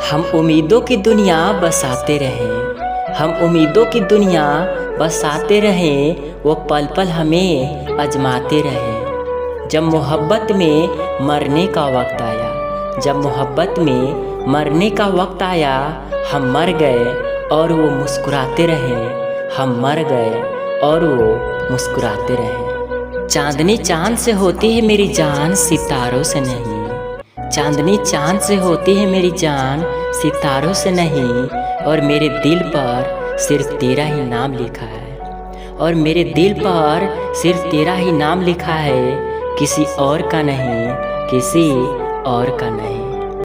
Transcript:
हम उम्मीदों की दुनिया बसाते रहें, हम उम्मीदों की दुनिया बसाते रहें, वो पल पल हमें आजमाते रहें। जब मोहब्बत में मरने का वक्त आया, जब मोहब्बत में मरने का वक्त आया, हम मर गए और वो मुस्कुराते रहे, हम मर गए और वो मुस्कुराते रहे। चांदनी चांद से होती है मेरी जान, सितारों से नहीं। चांदनी चांद से होती है मेरी जान, सितारों से नहीं। और मेरे दिल पर सिर्फ तेरा ही नाम लिखा है, और मेरे दिल पर सिर्फ तेरा ही नाम लिखा है, किसी और का नहीं, किसी और का नहीं।